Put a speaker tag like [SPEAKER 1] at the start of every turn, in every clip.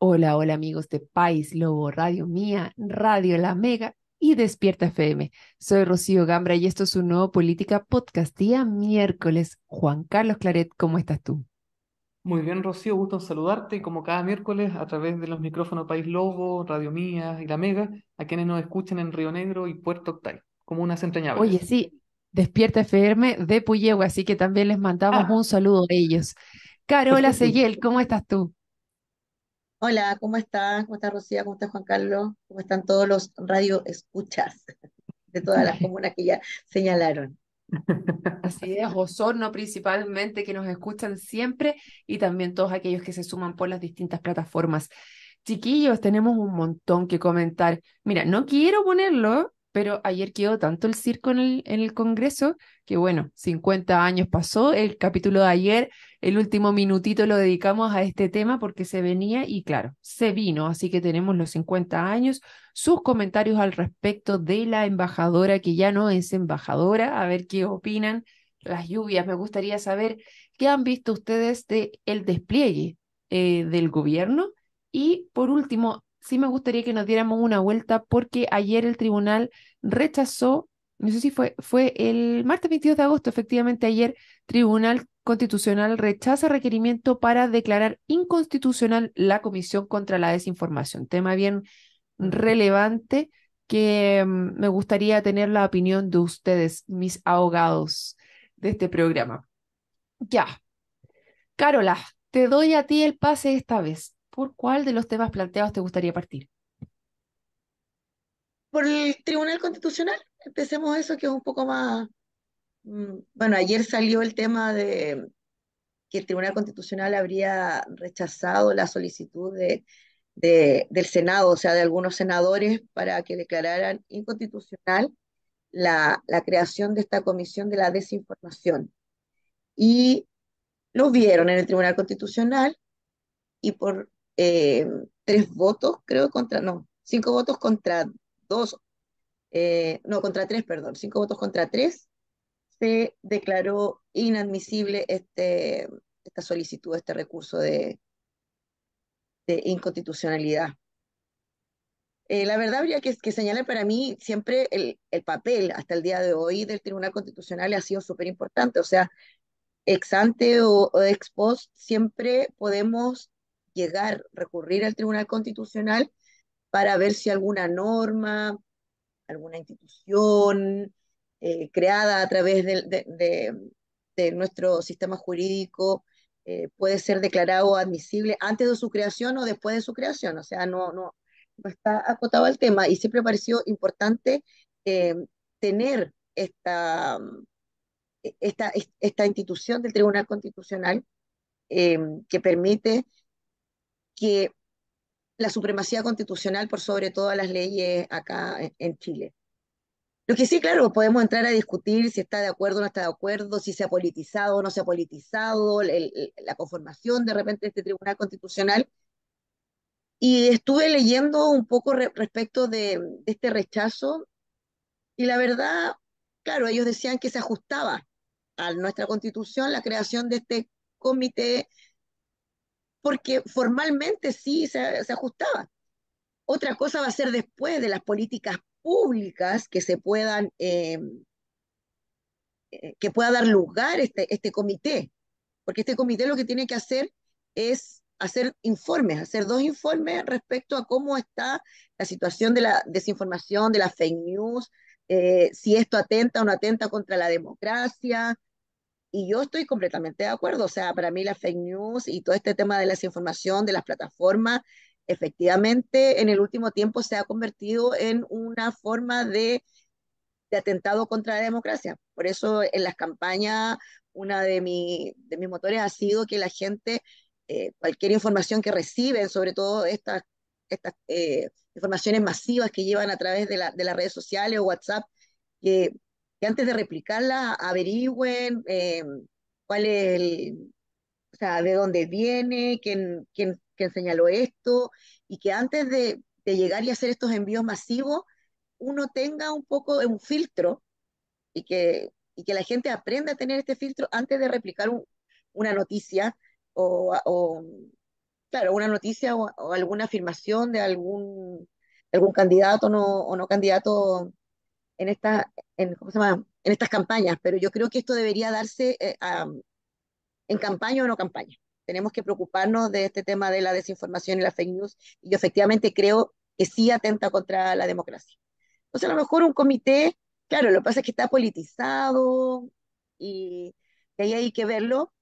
[SPEAKER 1] Hola, hola amigos de País Lobo, Radio Mía, Radio La Mega y Despierta FM. Soy Rocío Gambra y esto es un nuevo Política Podcast día miércoles. Juan Carlos Claret, ¿cómo estás tú?
[SPEAKER 2] Muy bien, Rocío, gusto en saludarte como cada miércoles a través de los micrófonos País Lobo, Radio Mía y La Mega, a quienes nos escuchan en Río Negro y Puerto Octay, como unas
[SPEAKER 1] Oye,
[SPEAKER 2] entrañables.
[SPEAKER 1] sí, Despierta FM de Puyehue, así que también les mandamos
[SPEAKER 2] Ah,
[SPEAKER 1] un saludo a ellos. Carola
[SPEAKER 2] perfecto.
[SPEAKER 1] Seguiel, ¿cómo estás tú?
[SPEAKER 3] Hola, ¿cómo están? ¿Cómo está Rocía? ¿Cómo está Juan Carlos? ¿Cómo están todos los radio escuchas de todas las comunas que ya señalaron?
[SPEAKER 1] Así es, Osorno principalmente, que nos escuchan siempre y también todos aquellos que se suman por las distintas plataformas. Chiquillos, tenemos un montón que comentar. Mira, no quiero ponerlo, pero ayer quedó tanto el circo en el Congreso que bueno, 50 años pasó. El capítulo de ayer, el último minutito lo dedicamos a este tema porque se venía y claro, se vino. Así que tenemos los 50 años, sus comentarios al respecto de la embajadora que ya no es embajadora, a ver qué opinan. Las lluvias, me gustaría saber qué han visto ustedes de el despliegue del gobierno y por último, sí me gustaría que nos diéramos una vuelta porque ayer el tribunal rechazó, no sé si fue el martes 22 de agosto, efectivamente ayer, Tribunal Constitucional rechaza requerimiento para declarar inconstitucional la Comisión contra la Desinformación. Tema bien relevante que me gustaría tener la opinión de ustedes, mis abogados de este programa. Ya, Carola, te doy a ti el pase esta vez. ¿Por cuál de los temas planteados te gustaría partir?
[SPEAKER 3] Por el Tribunal Constitucional, empecemos eso que es un poco más... Bueno, ayer salió el tema de que el Tribunal Constitucional habría rechazado la solicitud del Senado, o sea, de algunos senadores para que declararan inconstitucional la creación de esta comisión de la desinformación. Y lo vieron en el Tribunal Constitucional y por eh, 3 votos, creo, contra, no, 5 votos contra 2, no, contra 3, perdón, 5 votos contra 3, se declaró inadmisible esta solicitud, este recurso de inconstitucionalidad. La verdad habría que señalar para mí siempre el papel hasta el día de hoy del Tribunal Constitucional ha sido súper importante, o sea, ex ante o ex post, siempre podemos llegar, recurrir al Tribunal Constitucional para ver si alguna norma, alguna institución creada a través de nuestro sistema jurídico puede ser declarado admisible antes de su creación o después de su creación. O sea, no está acotado al tema y siempre pareció importante eh, tener esta institución del Tribunal Constitucional eh, que permite que la supremacía constitucional por sobre todas las leyes acá en Chile. Lo que sí, claro, podemos entrar a discutir si está de acuerdo o no está de acuerdo, si se ha politizado o no se ha politizado, la conformación de repente de este Tribunal Constitucional. Y estuve leyendo un poco respecto de este rechazo y la verdad, claro, ellos decían que se ajustaba a nuestra Constitución la creación de este comité porque formalmente sí se ajustaba. Otra cosa va a ser después de las políticas públicas que pueda dar lugar este comité, porque este comité lo que tiene que hacer es hacer informes, hacer 2 informes respecto a cómo está la situación de la desinformación, de la fake news, si esto atenta o no atenta contra la democracia. Y yo estoy completamente de acuerdo, o sea, para mí la fake news y todo este tema de la desinformación, de las plataformas, efectivamente en el último tiempo se ha convertido en una forma de atentado contra la democracia. Por eso en las campañas, una de mis motores ha sido que la gente, cualquier información que reciben, sobre todo estas informaciones masivas que llevan a través de las redes sociales o WhatsApp, que, que antes de replicarla averigüen cuál es o sea, de dónde viene, quién señaló esto, y que antes de llegar y hacer estos envíos masivos, uno tenga un poco de un filtro y que la gente aprenda a tener este filtro antes de replicar una noticia o, o, claro, una noticia o alguna afirmación de algún candidato o no candidato en ¿cómo se llama? En estas campañas, pero yo creo que esto debería darse en campaña o no campaña. Tenemos que preocuparnos de este tema de la desinformación y la fake news, y yo efectivamente creo que sí atenta contra la democracia. Entonces, a lo mejor un comité, claro, lo que pasa es que está politizado y ahí hay que verlo,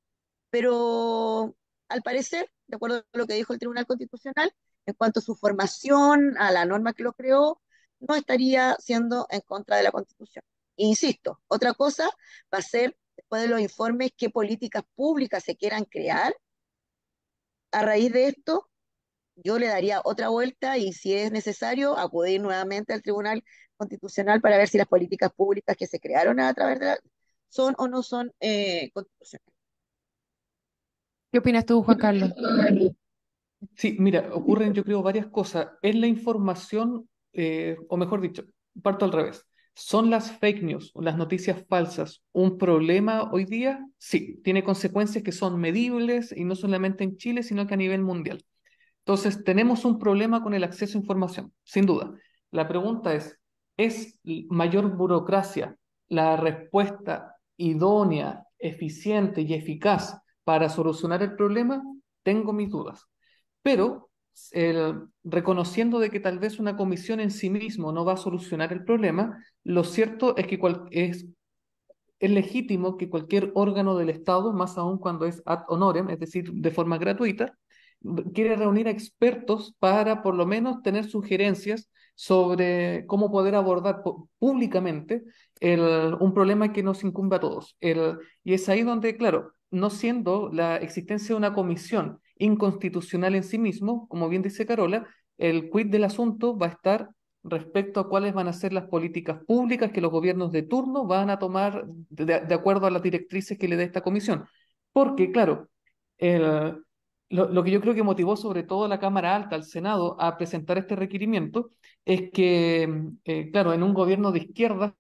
[SPEAKER 3] pero al parecer, de acuerdo a lo que dijo el Tribunal Constitucional, en cuanto a su formación, a la norma que lo creó, no estaría siendo en contra de la Constitución. Insisto, otra cosa va a ser, después de los informes, qué políticas públicas se quieran crear a raíz de esto. Yo le daría otra vuelta y si es necesario acudir nuevamente al Tribunal Constitucional para ver si las políticas públicas que se crearon a través de son o no son constitucionales.
[SPEAKER 1] ¿Qué opinas tú, Juan Carlos?
[SPEAKER 2] Sí, mira, ocurren yo creo varias cosas. Es la información, o mejor dicho, parto al revés. ¿Son las fake news, las noticias falsas, un problema hoy día? Sí, tiene consecuencias que son medibles y no solamente en Chile, sino que a nivel mundial. Entonces, tenemos un problema con el acceso a información, sin duda. La pregunta ¿es mayor burocracia la respuesta idónea, eficiente y eficaz para solucionar el problema? Tengo mis dudas. Pero reconociendo de que tal vez una comisión en sí mismo no va a solucionar el problema, lo cierto es que es legítimo que cualquier órgano del Estado, más aún cuando es ad honorem, es decir, de forma gratuita, quiere reunir a expertos para por lo menos tener sugerencias sobre cómo poder abordar públicamente un problema que nos incumbe a todos. Y es ahí donde, claro, no siendo la existencia de una comisión inconstitucional en sí mismo, como bien dice Carola, el quid del asunto va a estar respecto a cuáles van a ser las políticas públicas que los gobiernos de turno van a tomar de acuerdo a las directrices que le dé esta comisión. Porque, claro, el, lo que yo creo que motivó sobre todo a la Cámara Alta, al Senado, a presentar este requerimiento, es que, claro, en un gobierno de izquierda,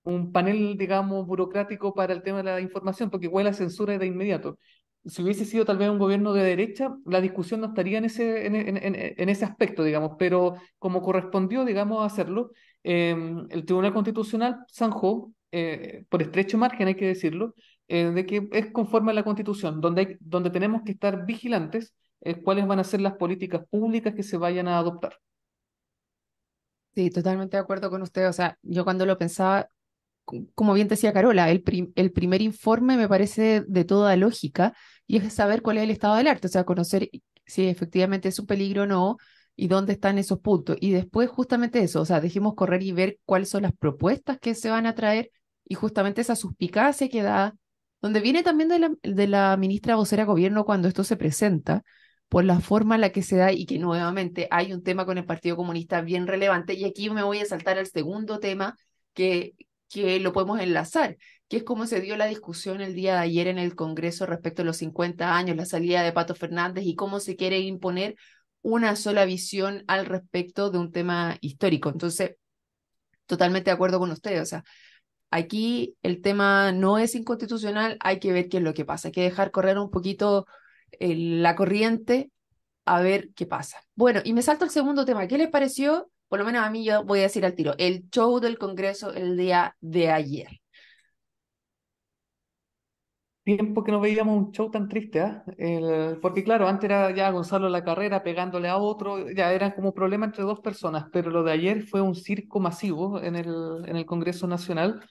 [SPEAKER 2] un panel, digamos, burocrático para el tema de la información, porque huele a censura de inmediato. Si hubiese sido tal vez un gobierno de derecha, la discusión no estaría en ese aspecto, digamos, pero como correspondió, digamos, hacerlo, el Tribunal Constitucional zanjó, por estrecho margen, hay que decirlo, de que es conforme a la Constitución, donde tenemos que estar vigilantes cuáles van a ser las políticas públicas que se vayan a adoptar.
[SPEAKER 1] Sí, totalmente de acuerdo con usted. O sea, yo cuando lo pensaba, como bien decía Carola, el primer informe me parece de toda lógica y es saber cuál es el estado del arte, o sea, conocer si efectivamente es un peligro o no y dónde están esos puntos. Y después justamente eso, o sea, dejemos correr y ver cuáles son las propuestas que se van a traer y justamente esa suspicacia que da, donde viene también de la ministra vocera de gobierno cuando esto se presenta, por la forma en la que se da y que nuevamente hay un tema con el Partido Comunista bien relevante. Y aquí me voy a saltar al segundo tema que lo podemos enlazar, que es cómo se dio la discusión el día de ayer en el Congreso respecto a los 50 años, la salida de Pato Fernández y cómo se quiere imponer una sola visión al respecto de un tema histórico. Entonces, totalmente de acuerdo con usted, o sea, aquí el tema no es inconstitucional, hay que ver qué es lo que pasa, hay que dejar correr un poquito la corriente a ver qué pasa. Bueno, y me salto el segundo tema. ¿Qué les pareció? Por lo menos a mí yo voy a decir al tiro, el show del Congreso el día de ayer.
[SPEAKER 2] Tiempo que no veíamos un show tan triste, ¿ah? Porque claro, antes era ya Gonzalo La Carrera pegándole a otro, ya eran como problema entre dos personas, pero lo de ayer fue un circo masivo en el Congreso Nacional.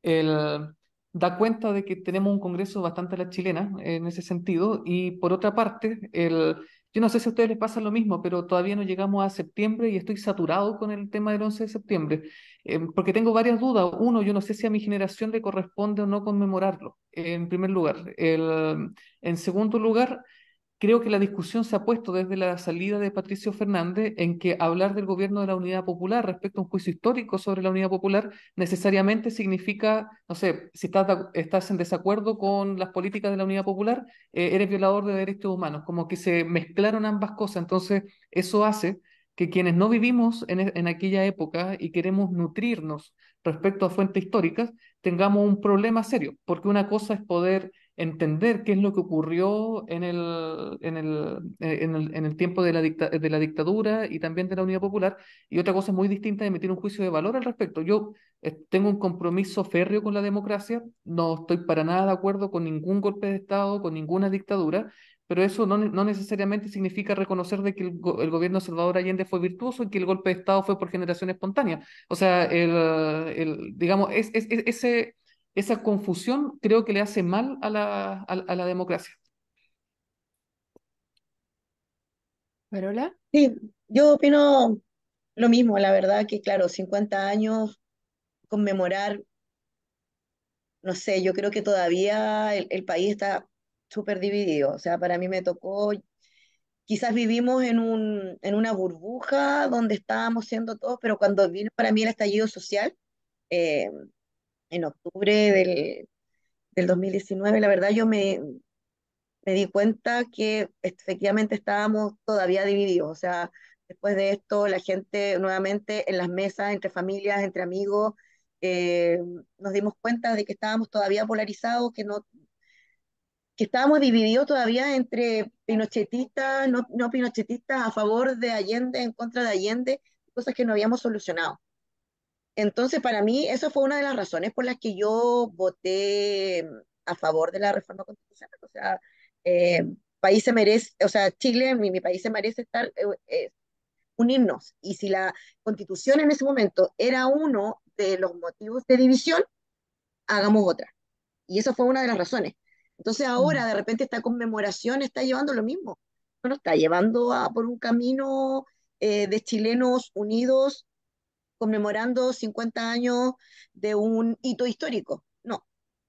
[SPEAKER 2] El, Da cuenta de que tenemos un Congreso bastante a la chilena en ese sentido, y por otra parte, yo no sé si a ustedes les pasa lo mismo, pero todavía no llegamos a septiembre y estoy saturado con el tema del 11 de septiembre. Porque tengo varias dudas. Uno, yo no sé si a mi generación le corresponde o no conmemorarlo, en primer lugar. En segundo lugar, creo que la discusión se ha puesto desde la salida de Patricio Fernández en que hablar del gobierno de la Unidad Popular respecto a un juicio histórico sobre la Unidad Popular necesariamente significa, no sé, si estás en desacuerdo con las políticas de la Unidad Popular, eres violador de derechos humanos, como que se mezclaron ambas cosas. Entonces, eso hace que quienes no vivimos en aquella época y queremos nutrirnos respecto a fuentes históricas, tengamos un problema serio, porque una cosa es poder entender qué es lo que ocurrió en el tiempo de de la dictadura y también de la Unidad Popular, y otra cosa muy distinta es emitir un juicio de valor al respecto. Yo tengo un compromiso férreo con la democracia, no estoy para nada de acuerdo con ningún golpe de Estado, con ninguna dictadura, pero eso no necesariamente significa reconocer de que el gobierno de Salvador Allende fue virtuoso y que el golpe de Estado fue por generación espontánea. O sea, digamos, esa confusión creo que le hace mal a a la democracia.
[SPEAKER 1] ¿Carola?
[SPEAKER 3] Sí, yo opino lo mismo, la verdad que claro, 50 años, conmemorar, no sé, yo creo que todavía el país está súper dividido, o sea, para mí me tocó, quizás vivimos en una burbuja donde estábamos siendo todos, pero cuando vino para mí el estallido social, eh, en octubre del 2019, la verdad me di cuenta que efectivamente estábamos todavía divididos. O sea, después de esto, la gente nuevamente en las mesas, entre familias, entre amigos, eh, nos dimos cuenta de que estábamos todavía polarizados, que estábamos divididos todavía entre pinochetistas, no pinochetistas, a favor de Allende, en contra de Allende, cosas que no habíamos solucionado. Entonces, para mí, eso fue una de las razones por las que yo voté a favor de la reforma constitucional. O sea, eh, país se merece, o sea, Chile, mi país se merece estar, unirnos. Y si la constitución en ese momento era uno de los motivos de división, hagamos otra. Y eso fue una de las razones. Entonces, ahora, de repente, esta conmemoración está llevando lo mismo. No nos está llevando por un camino de chilenos unidos conmemorando 50 años de un hito histórico. No,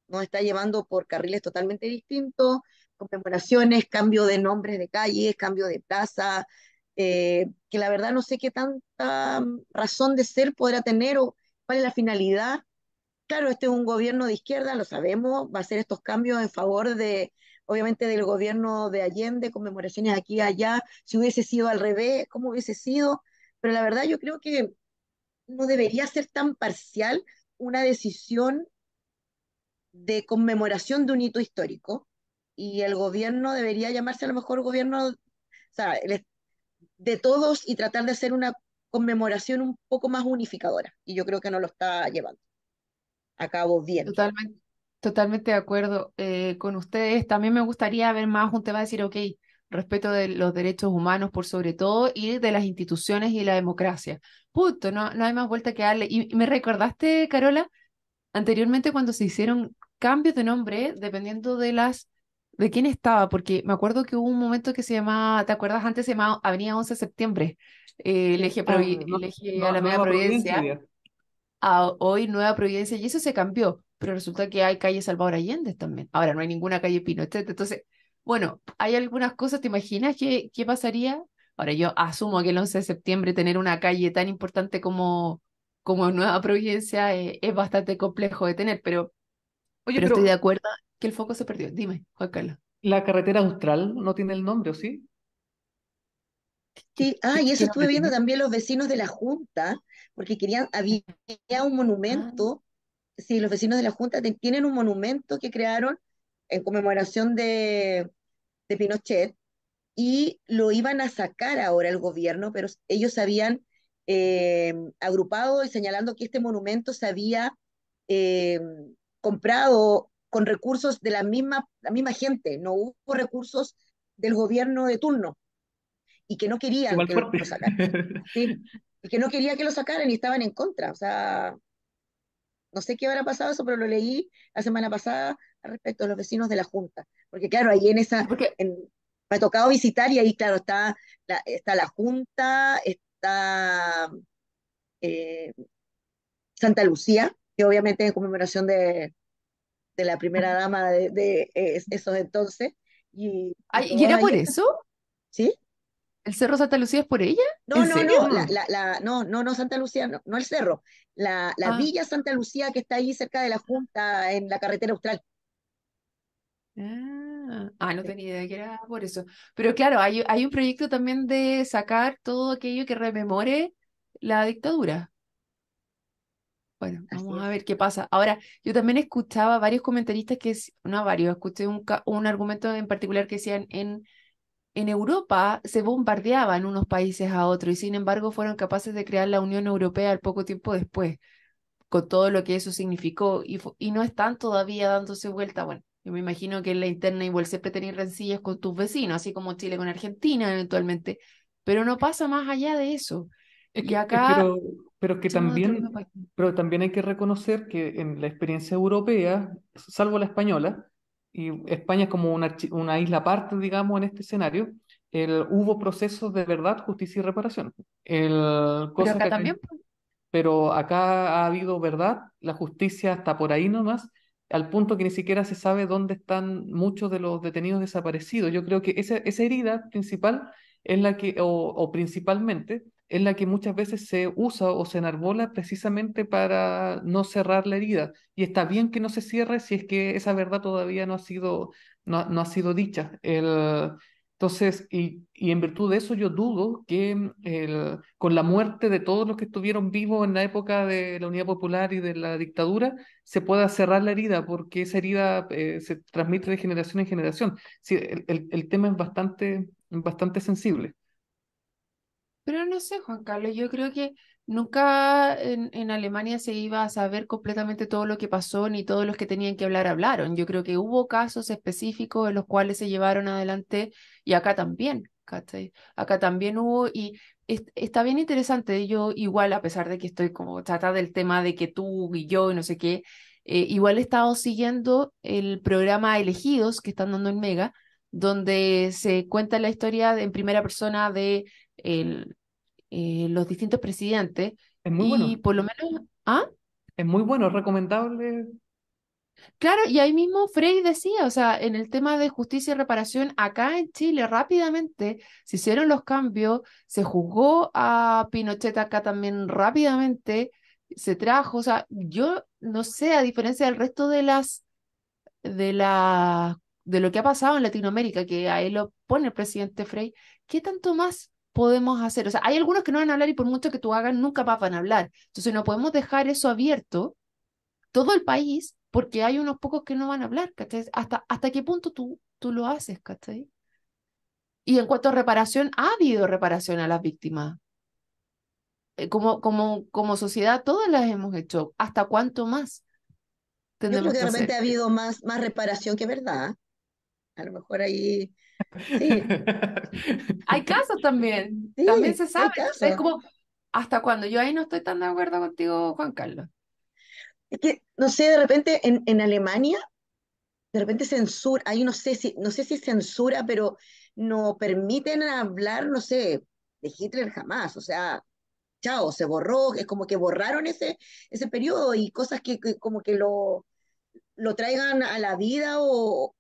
[SPEAKER 3] nos está llevando por carriles totalmente distintos, conmemoraciones, cambio de nombres de calles, cambio de plaza, que la verdad no sé qué tanta razón de ser podrá tener o cuál es la finalidad. Claro, este es un gobierno de izquierda, lo sabemos, va a hacer estos cambios en favor de, obviamente, del gobierno de Allende, conmemoraciones aquí y allá, si hubiese sido al revés, cómo hubiese sido, pero la verdad yo creo que no debería ser tan parcial una decisión de conmemoración de un hito histórico y el gobierno debería llamarse a lo mejor gobierno, o sea, de todos y tratar de hacer una conmemoración un poco más unificadora. Y yo creo que no lo está llevando a cabo bien.
[SPEAKER 1] Totalmente, totalmente de acuerdo con ustedes. También me gustaría ver más un tema de decir, ok, respeto de los derechos humanos por sobre todo y de las instituciones y la democracia. Punto, no hay más vuelta que darle. Y me recordaste, Carola, anteriormente cuando se hicieron cambios de nombre dependiendo de quién estaba, porque me acuerdo que hubo un momento que se llamaba, ¿te acuerdas? Antes se llamaba Avenida 11 de Septiembre,
[SPEAKER 2] Sí. Ah,
[SPEAKER 1] El eje Alameda
[SPEAKER 2] Nueva Providencia
[SPEAKER 1] Providencia,
[SPEAKER 2] ya.
[SPEAKER 1] a hoy Nueva Providencia, y eso se cambió, pero resulta que hay calle Salvador Allende también. Ahora no hay ninguna calle Pinochet, entonces, bueno, hay algunas cosas, ¿te imaginas qué pasaría? Ahora yo asumo que el 11 de septiembre tener una calle tan importante como Nueva Providencia es bastante complejo de tener,
[SPEAKER 2] Oye,
[SPEAKER 1] pero estoy de
[SPEAKER 2] pero
[SPEAKER 1] acuerdo que el foco se perdió. Dime, Juan Carlos.
[SPEAKER 2] la carretera austral no tiene el nombre, ¿o sí?
[SPEAKER 3] Sí, y eso
[SPEAKER 1] ¿Qué
[SPEAKER 3] estuve
[SPEAKER 1] nombre
[SPEAKER 3] viendo
[SPEAKER 1] tiene?
[SPEAKER 3] también los vecinos de la Junta, porque había un
[SPEAKER 1] Ah,
[SPEAKER 3] monumento. Sí, los vecinos de la Junta tienen un monumento que crearon en conmemoración de Pinochet y lo iban a sacar ahora el gobierno, pero ellos habían agrupado y señalando que este monumento se había eh, comprado con recursos de la misma gente, no hubo recursos del gobierno de turno y que no querían
[SPEAKER 2] Igual
[SPEAKER 3] que
[SPEAKER 2] fuerte.
[SPEAKER 3] lo sacaran, ¿sí? Y que no quería que lo sacaran y estaban en contra, o sea, no sé qué habrá pasado eso, pero lo leí la semana pasada respecto a los vecinos de la Junta. Porque claro, ahí
[SPEAKER 1] porque
[SPEAKER 3] me ha tocado visitar y ahí, claro, está la Junta, está eh, Santa Lucía, que obviamente es en conmemoración de la primera dama de esos entonces, y
[SPEAKER 1] ay, ¿y
[SPEAKER 3] todos
[SPEAKER 1] era
[SPEAKER 3] ahí
[SPEAKER 1] por
[SPEAKER 3] están,
[SPEAKER 1] eso?
[SPEAKER 3] ¿sí?
[SPEAKER 1] ¿El Cerro Santa Lucía es por ella?
[SPEAKER 3] No,
[SPEAKER 1] ¿En
[SPEAKER 3] no,
[SPEAKER 1] serio?
[SPEAKER 3] no, no, Santa Lucía, no el cerro, la
[SPEAKER 1] Ah,
[SPEAKER 3] Villa Santa Lucía que está ahí cerca de la Junta en la carretera austral.
[SPEAKER 1] no tenía idea que era por eso. Pero claro, hay un proyecto también de sacar todo aquello que rememore la dictadura. Bueno,
[SPEAKER 3] Así
[SPEAKER 1] vamos a
[SPEAKER 3] es.
[SPEAKER 1] ver qué pasa. Ahora, yo también escuchaba varios comentaristas no varios, escuché un argumento en particular que decían en Europa se bombardeaban unos países a otros y sin embargo fueron capaces de crear la Unión Europea al poco tiempo después, con todo lo que eso significó y no están todavía dándose vuelta. Bueno, yo me imagino que en la interna igual siempre tenéis rencillas con tus vecinos, así como Chile con Argentina eventualmente, pero no pasa más allá de eso.
[SPEAKER 2] Es
[SPEAKER 1] Y
[SPEAKER 2] que,
[SPEAKER 1] acá
[SPEAKER 2] pero que
[SPEAKER 1] somos de tu mismo
[SPEAKER 2] también,
[SPEAKER 1] país.
[SPEAKER 2] pero también hay que reconocer que en la experiencia europea, salvo la española, y España es como una isla aparte, digamos, en este escenario, hubo procesos de verdad, justicia y reparación.
[SPEAKER 1] Pero
[SPEAKER 2] Cosa
[SPEAKER 1] acá
[SPEAKER 2] que acá
[SPEAKER 1] también.
[SPEAKER 2] pero acá ha habido verdad, la justicia está por ahí nomás, al punto que ni siquiera se sabe dónde están muchos de los detenidos desaparecidos. Yo creo que esa herida principal es la que, o principalmente, es la que muchas veces se usa o se enarbola precisamente para no cerrar la herida. Y está bien que no se cierre si es que esa verdad todavía no ha sido dicha. Entonces, y en virtud de eso yo dudo que con la muerte de todos los que estuvieron vivos en la época de la Unidad Popular y de la dictadura, se pueda cerrar la herida, porque esa herida se transmite de generación en generación. Sí, el tema es bastante sensible.
[SPEAKER 1] Pero no sé, Juan Carlos, yo creo que nunca en Alemania se iba a saber completamente todo lo que pasó, ni todos los que tenían que hablar hablaron. Yo creo que hubo casos específicos en los cuales se llevaron adelante y acá también, ¿cachai? Acá también hubo y está bien interesante. Yo igual, a pesar de que estoy como trata del tema de que tú y yo y no sé qué, igual he estado siguiendo el programa Elegidos que están dando en Mega, donde se cuenta la historia en primera persona de el, los distintos presidentes
[SPEAKER 2] Es muy
[SPEAKER 1] y
[SPEAKER 2] bueno,
[SPEAKER 1] por lo menos, ¿ah?
[SPEAKER 2] es muy bueno, es recomendable.
[SPEAKER 1] Claro, y ahí mismo Frey decía, o sea, en el tema de justicia y reparación, acá en Chile rápidamente se hicieron los cambios, se juzgó a Pinochet acá también rápidamente, se trajo, o sea, yo no sé, a diferencia del resto de de lo que ha pasado en Latinoamérica, que ahí lo pone el presidente Frey, ¿qué tanto más podemos hacer? O sea, hay algunos que no van a hablar y por mucho que tú hagas, nunca más van a hablar. Entonces no podemos dejar eso abierto, todo el país, porque hay unos pocos que no van a hablar, ¿cachai? ¿Hasta qué punto tú lo haces, ¿cachai? Y en cuanto a reparación, ha habido reparación a las víctimas. Como sociedad, todas las hemos hecho. ¿Hasta cuánto más
[SPEAKER 3] Yo creo
[SPEAKER 1] tenemos
[SPEAKER 3] que
[SPEAKER 1] que
[SPEAKER 3] de repente
[SPEAKER 1] hacer?
[SPEAKER 3] ha habido más reparación que verdad. A lo mejor ahí, sí,
[SPEAKER 1] Hay casos también, también
[SPEAKER 3] sí,
[SPEAKER 1] se sabe.
[SPEAKER 3] hay
[SPEAKER 1] Entonces es
[SPEAKER 3] casos.
[SPEAKER 1] como, ¿hasta cuándo? Yo ahí no estoy tan de acuerdo contigo, Juan Carlos.
[SPEAKER 3] Es que, no sé, de repente en Alemania, de repente censura, ahí no sé si censura, pero no permiten hablar, no sé, de Hitler jamás. O sea, chao, se borró, es como que borraron ese periodo y cosas que como que lo traigan a la vida o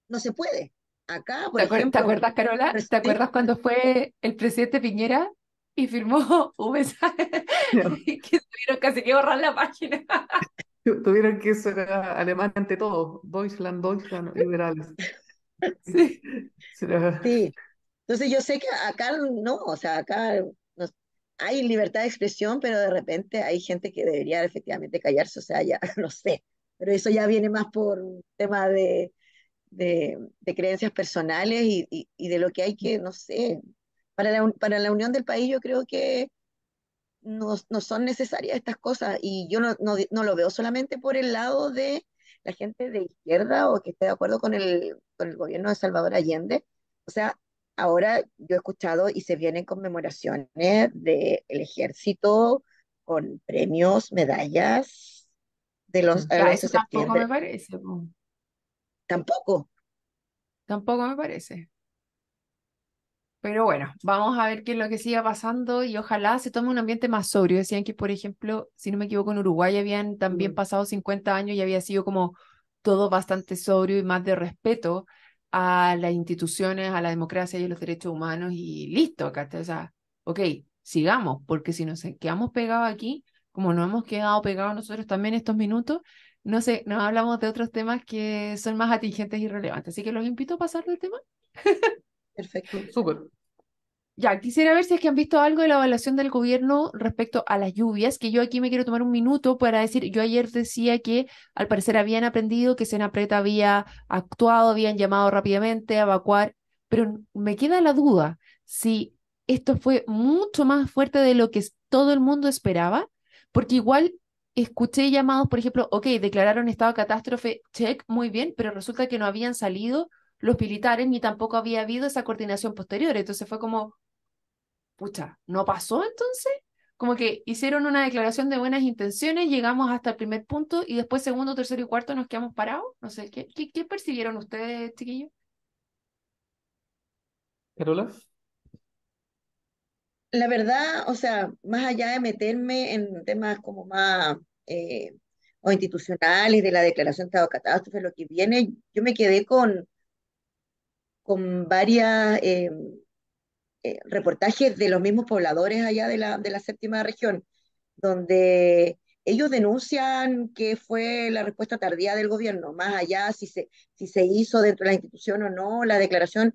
[SPEAKER 3] no se puede. Acá, por
[SPEAKER 1] Te
[SPEAKER 3] ejemplo,
[SPEAKER 1] acuerdas, Carola? ¿Te
[SPEAKER 3] sí,
[SPEAKER 1] acuerdas cuando fue el presidente Piñera y firmó un mensaje y que tuvieron casi que borrar la página?
[SPEAKER 2] Tuvieron que ser alemán ante todo, Deutschland, liberales.
[SPEAKER 1] Sí.
[SPEAKER 2] Será-
[SPEAKER 3] sí. Entonces yo sé que acá no, o sea, acá no- hay libertad de expresión, pero de repente hay gente que debería efectivamente callarse, o sea, ya no sé, pero eso ya viene más por un tema de creencias personales y de lo que hay que, no sé, para la unión del país yo creo que no son necesarias estas cosas y yo no lo veo solamente por el lado de la gente de izquierda o que esté de acuerdo con el gobierno de Salvador Allende. O sea, ahora yo he escuchado y se vienen conmemoraciones del ejército con premios, medallas al
[SPEAKER 1] Ya,
[SPEAKER 3] 11
[SPEAKER 1] eso
[SPEAKER 3] de
[SPEAKER 1] tampoco me
[SPEAKER 3] septiembre.
[SPEAKER 1] parece, po.
[SPEAKER 3] Tampoco.
[SPEAKER 1] Tampoco me parece. Pero bueno, vamos a ver qué es lo que siga pasando y ojalá se tome un ambiente más sobrio. Decían que, por ejemplo, si no me equivoco, en Uruguay habían también
[SPEAKER 3] Mm,
[SPEAKER 1] pasado 50 años y había sido como todo bastante sobrio y más de respeto a las instituciones, a la democracia y a los derechos humanos y listo, ¿cachai? O sea, ok, sigamos, porque si nos quedamos pegados aquí, como nos hemos quedado pegados nosotros también estos minutos, no sé, nos hablamos de otros temas que son más atingentes y relevantes. Así que los invito a pasar del tema.
[SPEAKER 3] perfecto.
[SPEAKER 2] Súper.
[SPEAKER 1] Ya, quisiera ver si es que han visto algo de la evaluación del gobierno respecto a las lluvias, que yo aquí me quiero tomar un minuto para decir, yo ayer decía que al parecer habían aprendido, que Senapret había actuado, habían llamado rápidamente a evacuar, pero me queda la duda si esto fue mucho más fuerte de lo que todo el mundo esperaba, porque igual escuché llamados, por ejemplo, ok, declararon estado de catástrofe, check, muy bien, pero resulta que no habían salido los militares ni tampoco había habido esa coordinación posterior, entonces fue como pucha, ¿no pasó entonces? Como que hicieron una declaración de buenas intenciones, llegamos hasta el primer punto y después segundo, tercero y cuarto nos quedamos parados. No sé, ¿qué percibieron ustedes, chiquillos?
[SPEAKER 2] Carola.
[SPEAKER 3] La verdad, o sea, más allá de meterme en temas como más eh, o institucionales de la declaración de estado de catástrofe, lo que viene, yo me quedé con varias reportajes de los mismos pobladores allá de la séptima región, donde ellos denuncian que fue la respuesta tardía del gobierno, más allá si se hizo dentro de la institución o no, la declaración,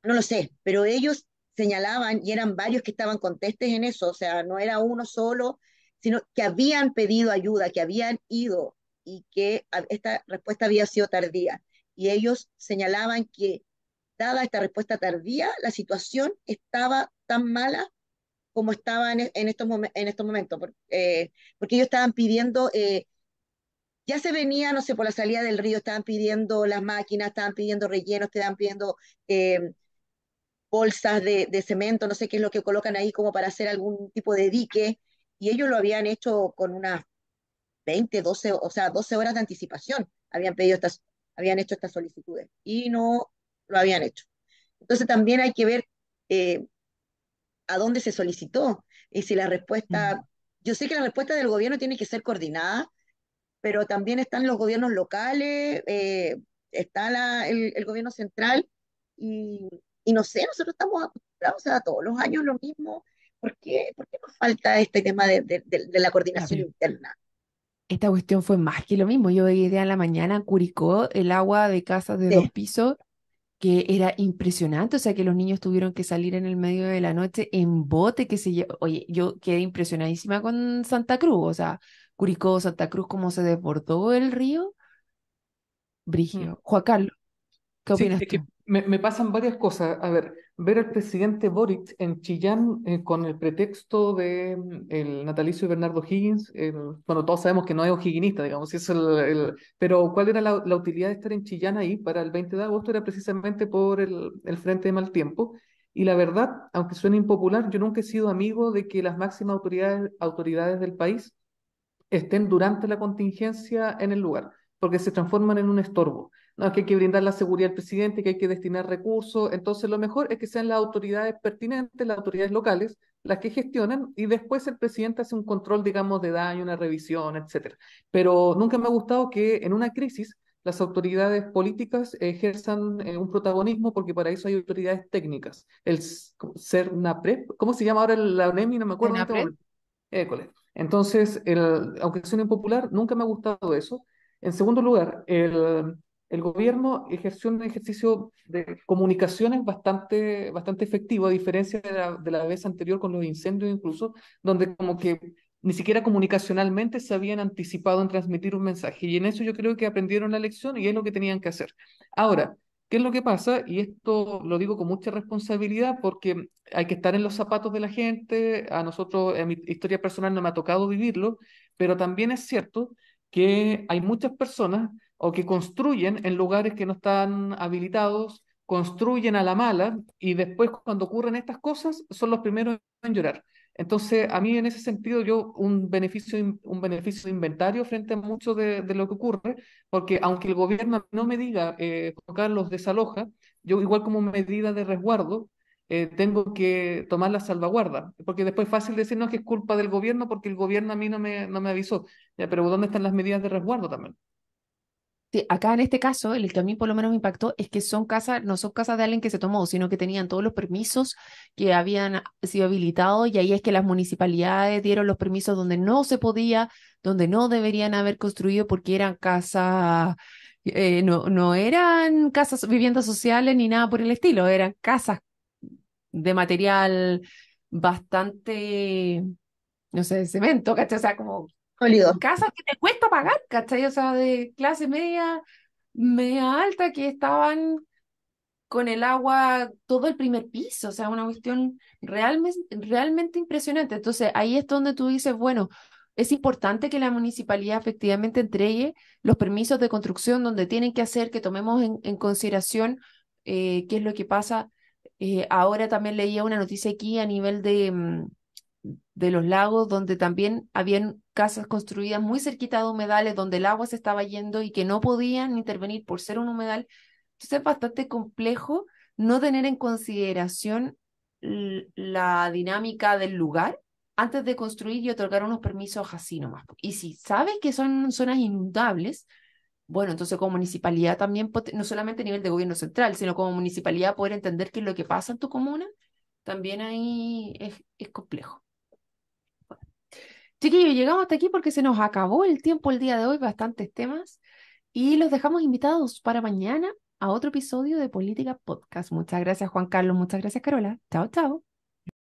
[SPEAKER 3] no lo sé, pero ellos señalaban, y eran varios que estaban contestes en eso, o sea, no era uno solo, sino que habían pedido ayuda, que habían ido y que esta respuesta había sido tardía. Y ellos señalaban que, dada esta respuesta tardía, la situación estaba tan mala como estaba en estos momentos, porque ellos estaban pidiendo, ya se venía, no sé, por la salida del río, estaban pidiendo las máquinas, estaban pidiendo rellenos, estaban pidiendo eh, bolsas de cemento, no sé qué es lo que colocan ahí como para hacer algún tipo de dique, y ellos lo habían hecho con unas 20 12 o sea, 12 horas de anticipación, habían hecho estas solicitudes, y no lo habían hecho. Entonces también hay que ver eh, a dónde se solicitó y si la
[SPEAKER 1] Mm.
[SPEAKER 3] respuesta, yo sé que la respuesta del gobierno tiene que ser coordinada, pero también están los gobiernos locales, está el gobierno central y, y no sé, nosotros estamos acostumbrados a todos los años lo mismo. Por qué nos falta este tema de la
[SPEAKER 1] Ya,
[SPEAKER 3] coordinación
[SPEAKER 1] pero
[SPEAKER 3] interna?
[SPEAKER 1] esta cuestión fue más que lo mismo. Yo veía en la mañana en Curicó el agua de casas de dos
[SPEAKER 3] Sí,
[SPEAKER 1] pisos que era impresionante, o sea que los niños tuvieron que salir en el medio de la noche en bote, que se oye, yo quedé impresionadísima con Santa Cruz, o sea, Curicó, Santa Cruz, cómo se desbordó el río,
[SPEAKER 2] Mm.
[SPEAKER 1] Brigio. Juan Carlos, ¿qué
[SPEAKER 2] Sí,
[SPEAKER 1] opinas
[SPEAKER 2] es que
[SPEAKER 1] tú?
[SPEAKER 2] me pasan varias cosas. A ver, ver al presidente Boric en Chillán con el pretexto de el natalicio de Bernardo Higgins, bueno, todos sabemos que no es o'higginista, digamos, y eso pero ¿cuál era la utilidad de estar en Chillán ahí para el 20 de agosto? Era precisamente por el Frente de Mal Tiempo. Y la verdad, aunque suene impopular, yo nunca he sido amigo de que las máximas autoridades del país estén durante la contingencia en el lugar, porque se transforman en un estorbo. No, es que hay que brindar la seguridad al presidente, que hay que destinar recursos. Entonces, lo mejor es que sean las autoridades pertinentes, las autoridades locales, las que gestionen, y después el presidente hace un control, digamos, de daño, una revisión, etcétera. Pero nunca me ha gustado que en una crisis las autoridades políticas ejerzan un protagonismo, porque para eso hay autoridades técnicas. El CERNAPREP, ¿cómo se llama ahora la ONEMI? No me acuerdo en este
[SPEAKER 1] ¿Senapred?
[SPEAKER 2] momento. École. Entonces, aunque suene impopular, nunca me ha gustado eso. En segundo lugar, el gobierno ejerció un ejercicio de comunicaciones bastante efectivo, a diferencia de la vez anterior con los incendios incluso, donde como que ni siquiera comunicacionalmente se habían anticipado en transmitir un mensaje. Y en eso yo creo que aprendieron la lección y es lo que tenían que hacer. Ahora, ¿qué es lo que pasa? Y esto lo digo con mucha responsabilidad porque hay que estar en los zapatos de la gente. A nosotros, en mi historia personal, no me ha tocado vivirlo, pero también es cierto que hay muchas personas o que construyen en lugares que no están habilitados, construyen a la mala y después cuando ocurren estas cosas son los primeros en llorar. Entonces, a mí en ese sentido, yo un beneficio de inventario frente a mucho de lo que ocurre, porque aunque el gobierno no me diga, Juan Carlos, desaloja, yo igual como medida de resguardo, tengo que tomar la salvaguarda, porque después es fácil decirnos que es culpa del gobierno porque el gobierno a mí no me avisó. Ya, pero ¿dónde están las medidas de resguardo también?
[SPEAKER 1] Sí, acá en este caso, el que a mí por lo menos me impactó es que son casas, no son casas de alguien que se tomó, sino que tenían todos los permisos que habían sido habilitados y ahí es que las municipalidades dieron los permisos donde no se podía, donde no deberían haber construido porque eran casas, no eran casas, viviendas sociales ni nada por el estilo, eran casas de material bastante, no sé, de cemento, ¿cachai? O sea, como
[SPEAKER 3] Sólido.
[SPEAKER 1] casas que te cuesta pagar, ¿cachai? O sea, de clase media, media alta que estaban con el agua todo el primer piso, o sea, una cuestión realmente impresionante. Entonces, ahí es donde tú dices, bueno, es importante que la municipalidad efectivamente entregue los permisos de construcción donde tienen que hacer, que tomemos en consideración qué es lo que pasa. Ahora también leía una noticia aquí a nivel de los lagos, donde también habían casas construidas muy cerquita de humedales, donde el agua se estaba yendo y que no podían intervenir por ser un humedal. Entonces es bastante complejo no tener en consideración la dinámica del lugar antes de construir y otorgar unos permisos así nomás. Y si sabes que son zonas inundables, bueno, entonces como municipalidad también, no solamente a nivel de gobierno central, sino como municipalidad poder entender qué es lo que pasa en tu comuna, también ahí es complejo. Chiquillos, llegamos hasta aquí porque se nos acabó el tiempo el día de hoy, bastantes temas, y los dejamos invitados para mañana a otro episodio de Política Podcast. Muchas gracias, Juan Carlos. Muchas gracias, Carola. Chao, chao.